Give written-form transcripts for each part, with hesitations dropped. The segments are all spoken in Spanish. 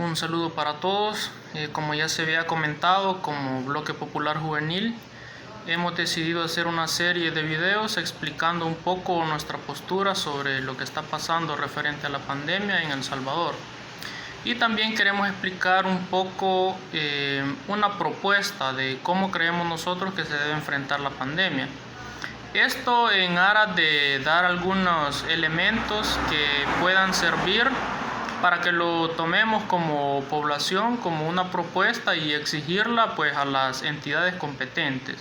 Un saludo para todos. Como ya se había comentado, como Bloque Popular Juvenil, hemos decidido hacer una serie de videos explicando un poco nuestra postura sobre lo que está pasando referente a la pandemia en El Salvador. Y también queremos explicar un poco una propuesta de cómo creemos nosotros que se debe enfrentar la pandemia. Esto en aras de dar algunos elementos que puedan servir para que lo tomemos como población, como una propuesta y exigirla pues a las entidades competentes.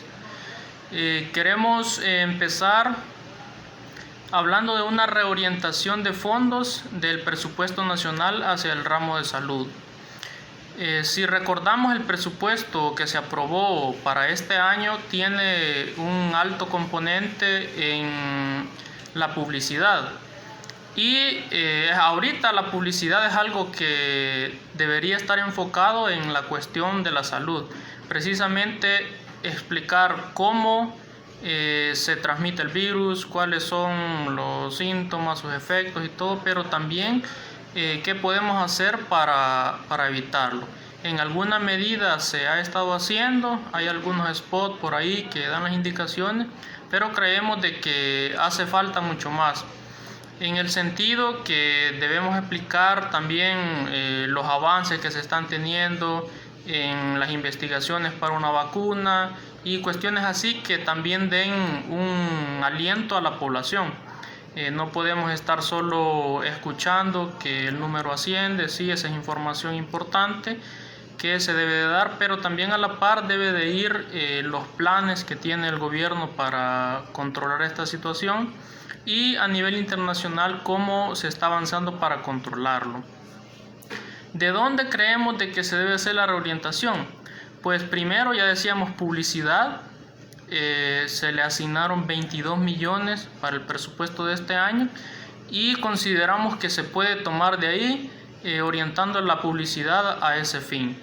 Queremos empezar hablando de una reorientación de fondos del presupuesto nacional hacia el ramo de salud. Si recordamos, el presupuesto que se aprobó para este año tiene un alto componente en la publicidad. Y ahorita la publicidad es algo que debería estar enfocado en la cuestión de la salud. Precisamente explicar cómo se transmite el virus, cuáles son los síntomas, sus efectos y todo, pero también qué podemos hacer para evitarlo. En alguna medida se ha estado haciendo, hay algunos spots por ahí que dan las indicaciones, pero creemos de que hace falta mucho más. En el sentido que debemos explicar también los avances que se están teniendo en las investigaciones para una vacuna y cuestiones así que también den un aliento a la población. No podemos estar solo escuchando que el número asciende, sí, esa es información importante que se debe de dar, pero también a la par debe de ir los planes que tiene el gobierno para controlar esta situación y a nivel internacional cómo se está avanzando para controlarlo. ¿De dónde creemos de que se debe hacer la reorientación? Pues primero ya decíamos publicidad, se le asignaron 22 millones para el presupuesto de este año y consideramos que se puede tomar de ahí orientando la publicidad a ese fin.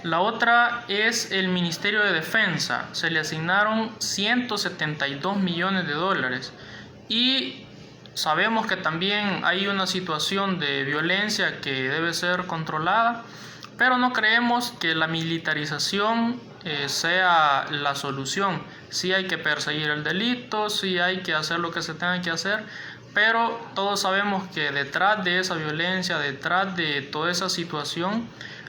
La otra es el Ministerio de Defensa, se le asignaron 172 millones de dólares y sabemos que también hay una situación de violencia que debe ser controlada, pero no creemos que la militarización sea la solución. Sí hay que perseguir el delito, sí hay que hacer lo que se tenga que hacer, pero todos sabemos que detrás de esa violencia, detrás de toda esa situación,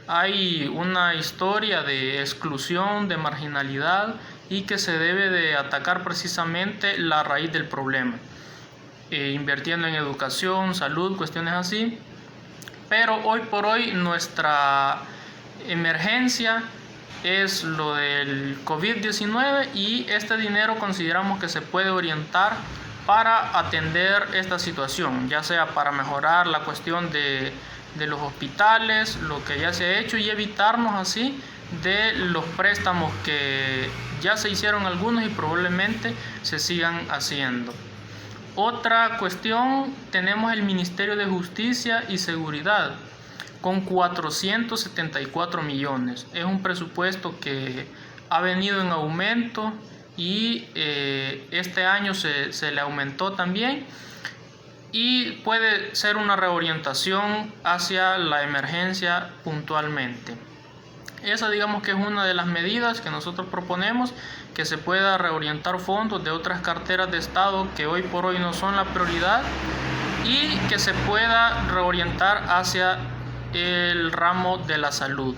hay una historia de exclusión, de marginalidad y que se debe de atacar precisamente la raíz del problema. Invirtiendo en educación, salud, cuestiones así. Pero hoy por hoy nuestra emergencia es lo del COVID-19 y este dinero consideramos que se puede orientar para atender esta situación, ya sea para mejorar la cuestión de los hospitales, lo que ya se ha hecho y evitarnos así de los préstamos que ya se hicieron algunos y probablemente se sigan haciendo. Otra cuestión, tenemos el Ministerio de Justicia y Seguridad con 474 millones. Es un presupuesto que ha venido en aumento y este año se le aumentó también y puede ser una reorientación hacia la emergencia puntualmente. Esa digamos que es una de las medidas que nosotros proponemos, que se pueda reorientar fondos de otras carteras de Estado que hoy por hoy no son la prioridad y que se pueda reorientar hacia el ramo de la salud.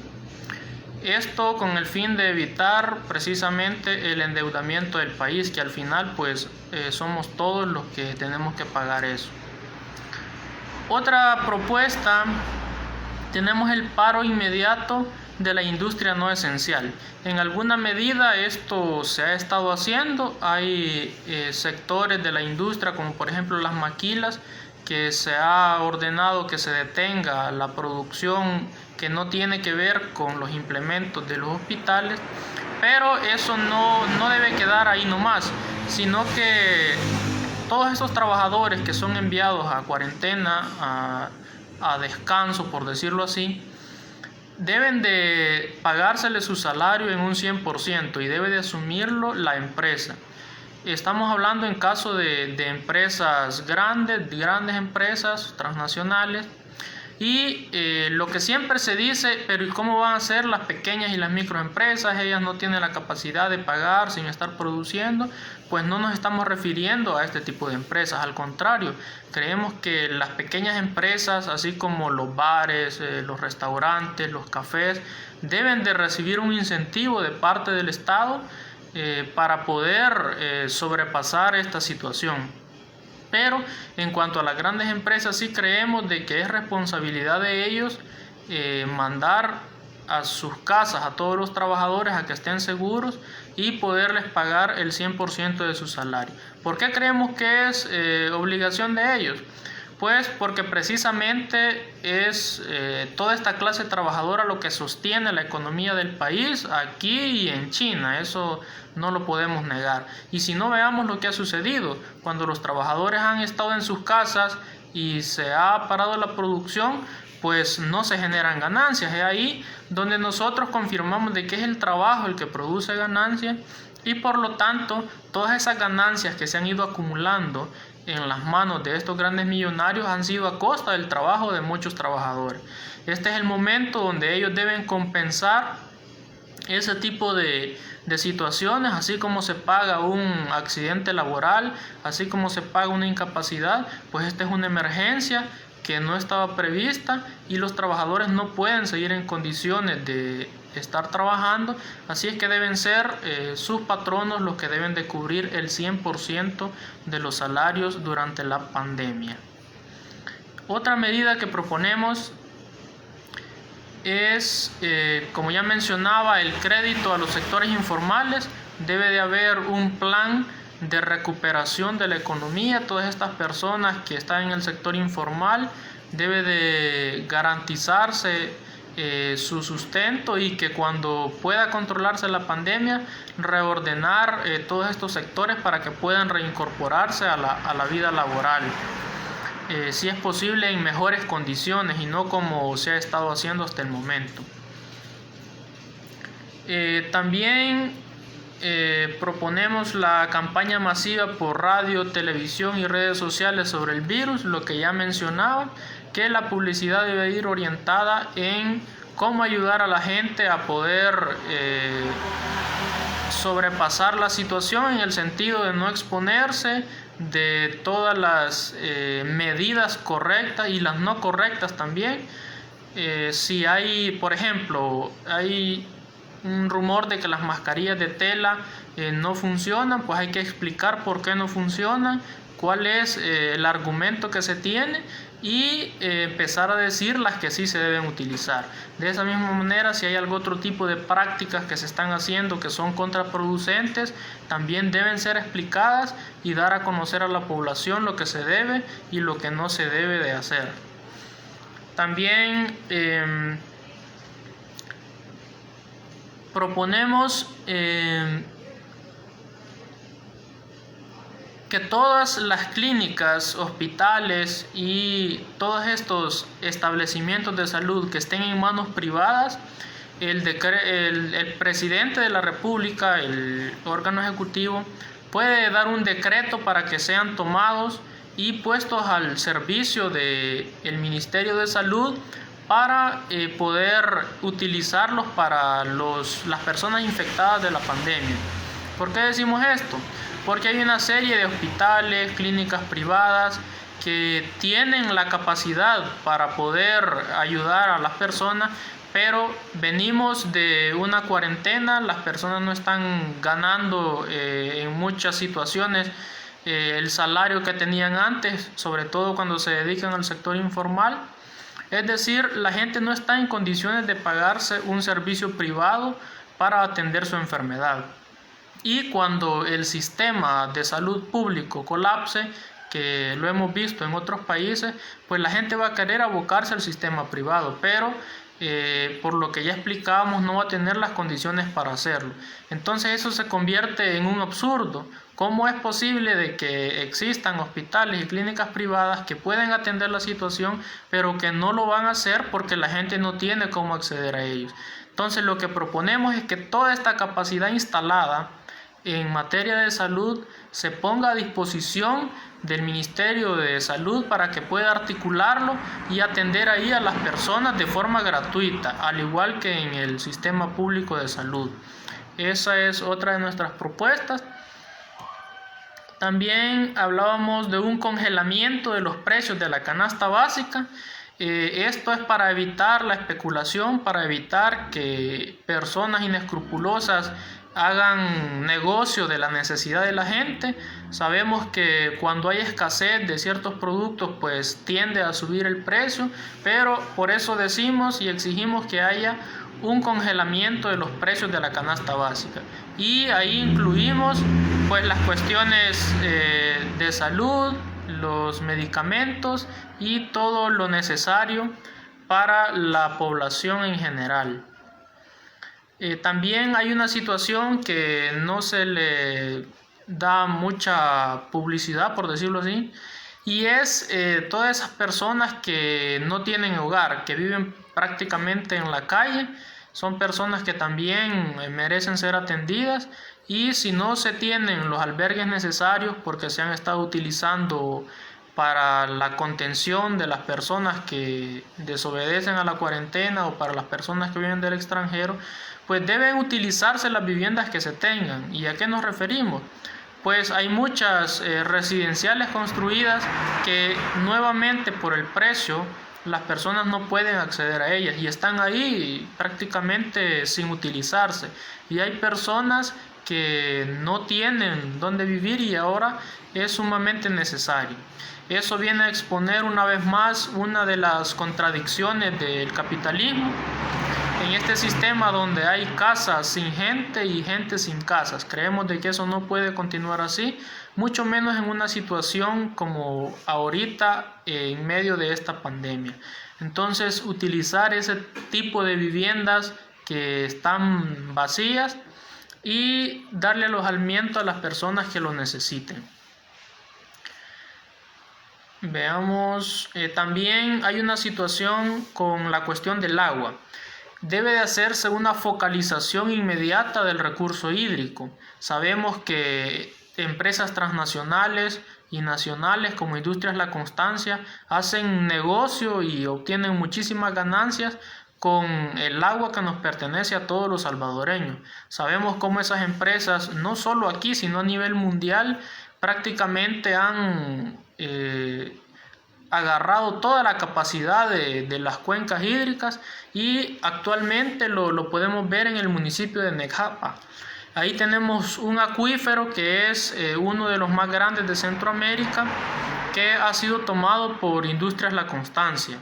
Esto con el fin de evitar precisamente el endeudamiento del país, que al final pues somos todos los que tenemos que pagar eso. Otra propuesta, tenemos el paro inmediato de la industria no esencial. En alguna medida esto se ha estado haciendo. Hay sectores de la industria como por ejemplo las maquilas que se ha ordenado que se detenga la producción que no tiene que ver con los implementos de los hospitales, pero eso no debe quedar ahí nomás, sino que todos esos trabajadores que son enviados a cuarentena, a descanso por decirlo así, deben de pagársele su salario en un 100% y debe de asumirlo la empresa. Estamos hablando en caso de empresas grandes empresas transnacionales Y lo que siempre se dice, pero ¿y cómo van a ser las pequeñas y las microempresas? Ellas no tienen la capacidad de pagar sin estar produciendo. Pues no nos estamos refiriendo a este tipo de empresas, al contrario, creemos que las pequeñas empresas, así como los bares, los restaurantes, los cafés, deben de recibir un incentivo de parte del Estado para poder sobrepasar esta situación. Pero en cuanto a las grandes empresas, sí creemos de que es responsabilidad de ellos mandar a sus casas a todos los trabajadores a que estén seguros y poderles pagar el 100% de su salario. ¿Por qué creemos que es obligación de ellos? Pues porque precisamente es toda esta clase trabajadora lo que sostiene la economía del país aquí y en China, eso no lo podemos negar. Y si no, veamos lo que ha sucedido cuando los trabajadores han estado en sus casas y se ha parado la producción, pues no se generan ganancias. Es ahí donde nosotros confirmamos de que es el trabajo el que produce ganancias y por lo tanto todas esas ganancias que se han ido acumulando en las manos de estos grandes millonarios han sido a costa del trabajo de muchos trabajadores. Este es el momento donde ellos deben compensar ese tipo de situaciones, así como se paga un accidente laboral, así como se paga una incapacidad, pues esta es una emergencia que no estaba prevista y los trabajadores no pueden seguir en condiciones de estar trabajando, así es que deben ser sus patronos los que deben de cubrir el 100% de los salarios durante la pandemia. Otra medida que proponemos es, como ya mencionaba, el crédito a los sectores informales. Debe de haber un plan de recuperación de la economía. Todas estas personas que están en el sector informal debe de garantizarse su sustento y que cuando pueda controlarse la pandemia reordenar todos estos sectores para que puedan reincorporarse a la vida laboral. Si es posible en mejores condiciones y no como se ha estado haciendo hasta el momento. También proponemos la campaña masiva por radio, televisión y redes sociales sobre el virus, lo que ya mencionaba, que la publicidad debe ir orientada en cómo ayudar a la gente a poder sobrepasar la situación en el sentido de no exponerse, de todas las medidas correctas y las no correctas también. Si hay, por ejemplo, hay un rumor de que las mascarillas de tela no funcionan, pues hay que explicar por qué no funcionan, cuál es el argumento que se tiene y empezar a decir las que sí se deben utilizar. De esa misma manera, si hay algún otro tipo de prácticas que se están haciendo que son contraproducentes, también deben ser explicadas y dar a conocer a la población lo que se debe y lo que no se debe de hacer. También proponemos que todas las clínicas, hospitales y todos estos establecimientos de salud que estén en manos privadas, el presidente de la República, el órgano ejecutivo, puede dar un decreto para que sean tomados y puestos al servicio del Ministerio de Salud para poder utilizarlos para las personas infectadas de la pandemia. ¿Por qué decimos esto? Porque hay una serie de hospitales, clínicas privadas que tienen la capacidad para poder ayudar a las personas, pero venimos de una cuarentena, las personas no están ganando en muchas situaciones el salario que tenían antes, sobre todo cuando se dedican al sector informal. Es decir, la gente no está en condiciones de pagarse un servicio privado para atender su enfermedad. Y cuando el sistema de salud público colapse, que lo hemos visto en otros países, pues la gente va a querer abocarse al sistema privado, pero por lo que ya explicábamos no va a tener las condiciones para hacerlo. Entonces eso se convierte en un absurdo. ¿Cómo es posible de que existan hospitales y clínicas privadas que pueden atender la situación, pero que no lo van a hacer porque la gente no tiene cómo acceder a ellos? Entonces lo que proponemos es que toda esta capacidad instalada en materia de salud se ponga a disposición del Ministerio de Salud para que pueda articularlo y atender ahí a las personas de forma gratuita, al igual que en el sistema público de salud. Esa es otra de nuestras propuestas. También hablábamos de un congelamiento de los precios de la canasta básica. Esto es para evitar la especulación, para evitar que personas inescrupulosas hagan negocio de la necesidad de la gente. Sabemos que cuando hay escasez de ciertos productos, pues tiende a subir el precio, pero por eso decimos y exigimos que haya un congelamiento de los precios de la canasta básica. Y ahí incluimos pues las cuestiones de salud, los medicamentos y todo lo necesario para la población en general. También hay una situación que no se le da mucha publicidad, por decirlo así, y es todas esas personas que no tienen hogar, que viven prácticamente en la calle. Son personas que también merecen ser atendidas, y si no se tienen los albergues necesarios porque se han estado utilizando para la contención de las personas que desobedecen a la cuarentena o para las personas que viven del extranjero, pues deben utilizarse las viviendas que se tengan. ¿Y a qué nos referimos? Pues hay muchas residenciales construidas que nuevamente por el precio las personas no pueden acceder a ellas y están ahí prácticamente sin utilizarse. Y hay personas que no tienen dónde vivir y ahora es sumamente necesario. Eso viene a exponer una vez más una de las contradicciones del capitalismo en este sistema donde hay casas sin gente y gente sin casas. Creemos de que eso no puede continuar así, mucho menos en una situación como ahorita en medio de esta pandemia. Entonces, utilizar ese tipo de viviendas que están vacías y darle alojamiento a las personas que lo necesiten. Veamos, también hay una situación con la cuestión del agua. Debe de hacerse una focalización inmediata del recurso hídrico. Sabemos que empresas transnacionales y nacionales como Industrias La Constancia hacen negocio y obtienen muchísimas ganancias con el agua que nos pertenece a todos los salvadoreños. Sabemos cómo esas empresas, no solo aquí, sino a nivel mundial, prácticamente han agarrado toda la capacidad de las cuencas hídricas, y actualmente lo podemos ver en el municipio de Necjapa. Ahí tenemos un acuífero que es uno de los más grandes de Centroamérica, que ha sido tomado por Industrias La Constancia.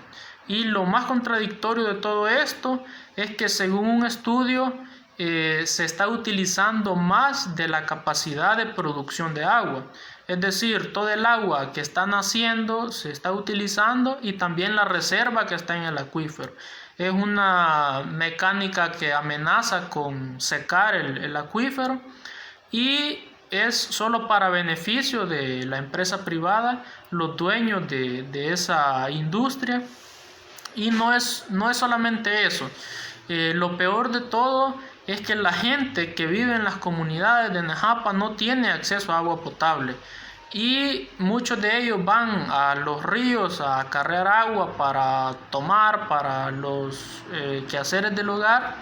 Y lo más contradictorio de todo esto es que según un estudio se está utilizando más de la capacidad de producción de agua. Es decir, todo el agua que está naciendo se está utilizando y también la reserva que está en el acuífero. Es una mecánica que amenaza con secar el acuífero y es solo para beneficio de la empresa privada, los dueños de esa industria. Y no es solamente eso. Lo peor de todo es que la gente que vive en las comunidades de Necjapa no tiene acceso a agua potable. Y muchos de ellos van a los ríos a acarrear agua para tomar, para los quehaceres del hogar.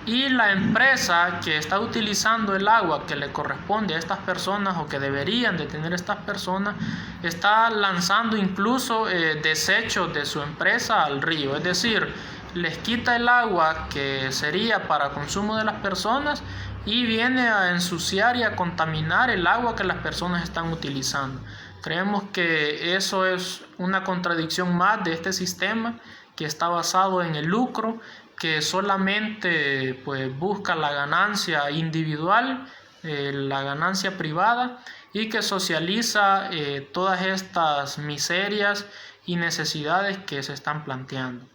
Y la empresa que está utilizando el agua que le corresponde a estas personas o que deberían de tener estas personas, está lanzando incluso desechos de su empresa al río. Es decir, les quita el agua que sería para consumo de las personas y viene a ensuciar y a contaminar el agua que las personas están utilizando. Creemos que eso es una contradicción más de este sistema que está basado en el lucro, que solamente pues busca la ganancia individual, la ganancia privada, y que socializa todas estas miserias y necesidades que se están planteando.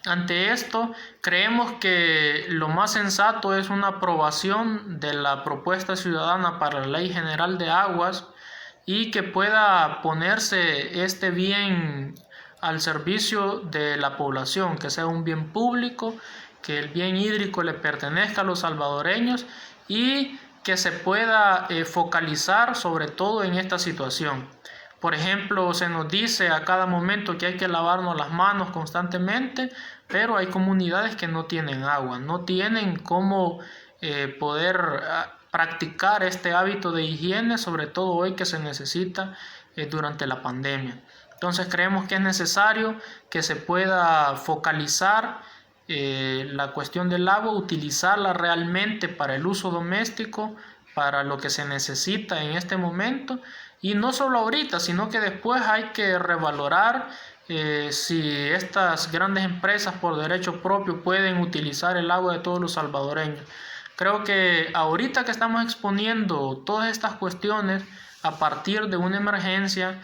Ante esto, creemos que lo más sensato es una aprobación de la propuesta ciudadana para la Ley General de Aguas y que pueda ponerse este bien al servicio de la población, que sea un bien público, que el bien hídrico le pertenezca a los salvadoreños y que se pueda focalizar sobre todo en esta situación. Por ejemplo, se nos dice a cada momento que hay que lavarnos las manos constantemente, pero hay comunidades que no tienen agua, no tienen cómo poder practicar este hábito de higiene, sobre todo hoy que se necesita durante la pandemia. Entonces creemos que es necesario que se pueda focalizar la cuestión del agua, utilizarla realmente para el uso doméstico, para lo que se necesita en este momento, y no solo ahorita, sino que después hay que revalorar si estas grandes empresas por derecho propio pueden utilizar el agua de todos los salvadoreños. Creo que ahorita que estamos exponiendo todas estas cuestiones a partir de una emergencia,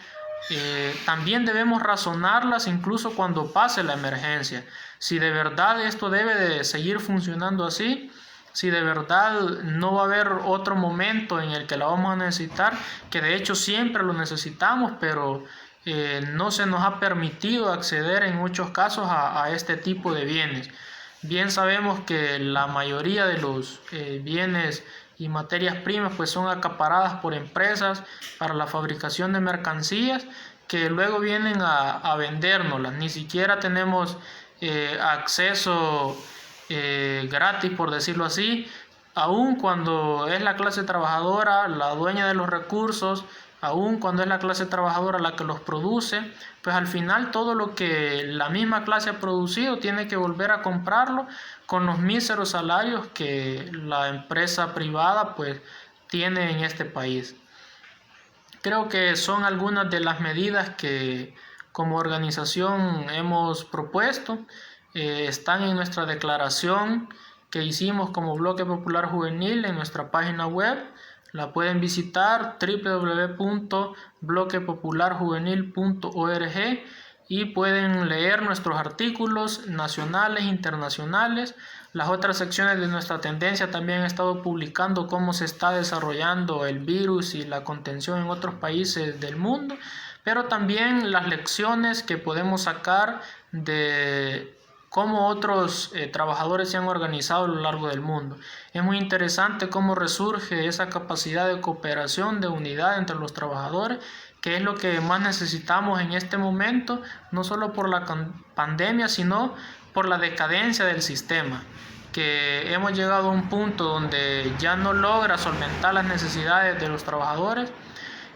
también debemos razonarlas incluso cuando pase la emergencia. Si de verdad esto debe de seguir funcionando así, si de verdad no va a haber otro momento en el que la vamos a necesitar, que de hecho siempre lo necesitamos, pero no se nos ha permitido acceder en muchos casos a este tipo de bienes. Bien sabemos que la mayoría de los bienes y materias primas pues son acaparadas por empresas para la fabricación de mercancías que luego vienen a vendérnoslas. Ni siquiera tenemos acceso gratis, por decirlo así, aun cuando es la clase trabajadora la dueña de los recursos, aun cuando es la clase trabajadora la que los produce, pues al final todo lo que la misma clase ha producido tiene que volver a comprarlo con los míseros salarios que la empresa privada pues tiene en este país. Creo que son algunas de las medidas que como organización hemos propuesto, están en nuestra declaración que hicimos como Bloque Popular Juvenil en nuestra página web. La pueden visitar www.bloquepopularjuvenil.org y pueden leer nuestros artículos nacionales e internacionales. Las otras secciones de nuestra tendencia también han estado publicando cómo se está desarrollando el virus y la contención en otros países del mundo, pero también las lecciones que podemos sacar de cómo otros trabajadores se han organizado a lo largo del mundo. Es muy interesante cómo resurge esa capacidad de cooperación, de unidad entre los trabajadores, que es lo que más necesitamos en este momento, no solo por la pandemia, sino por la decadencia del sistema, que hemos llegado a un punto donde ya no logra solventar las necesidades de los trabajadores,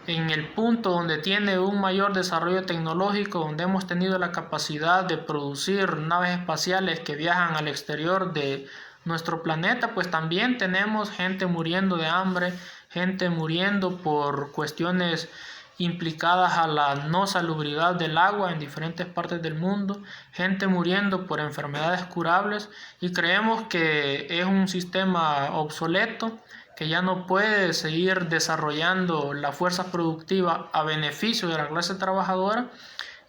en el punto donde tiene un mayor desarrollo tecnológico, donde hemos tenido la capacidad de producir naves espaciales que viajan al exterior de nuestro planeta, pues también tenemos gente muriendo de hambre, gente muriendo por cuestiones implicadas a la no salubridad del agua en diferentes partes del mundo, gente muriendo por enfermedades curables, y creemos que es un sistema obsoleto, que ya no puede seguir desarrollando la fuerza productiva a beneficio de la clase trabajadora,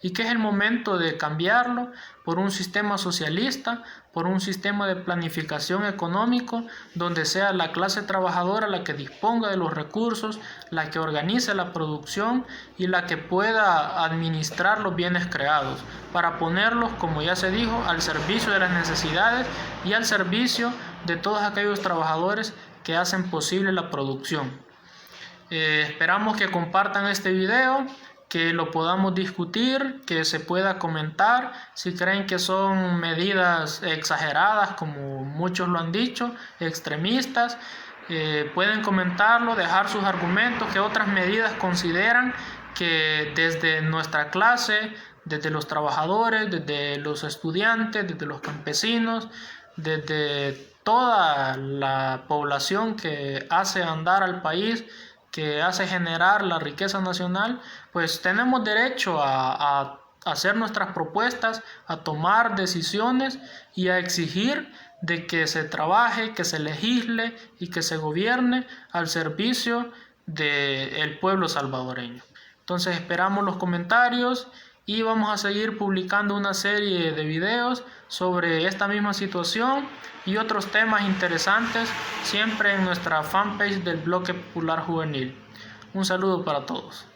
y que es el momento de cambiarlo por un sistema socialista, por un sistema de planificación económico donde sea la clase trabajadora la que disponga de los recursos, la que organice la producción y la que pueda administrar los bienes creados para ponerlos, como ya se dijo, al servicio de las necesidades y al servicio de todos aquellos trabajadores que hacen posible la producción. Esperamos que compartan este video, que lo podamos discutir, que se pueda comentar. Si creen que son medidas exageradas, como muchos lo han dicho, extremistas, pueden comentarlo, dejar sus argumentos, que otras medidas consideran que desde nuestra clase, desde los trabajadores, desde los estudiantes, desde los campesinos, desde toda la población que hace andar al país, que hace generar la riqueza nacional, pues tenemos derecho a hacer nuestras propuestas, a tomar decisiones y a exigir de que se trabaje, que se legisle y que se gobierne al servicio del pueblo salvadoreño. Entonces esperamos los comentarios y vamos a seguir publicando una serie de videos sobre esta misma situación y otros temas interesantes, siempre en nuestra fanpage del Bloque Popular Juvenil. Un saludo para todos.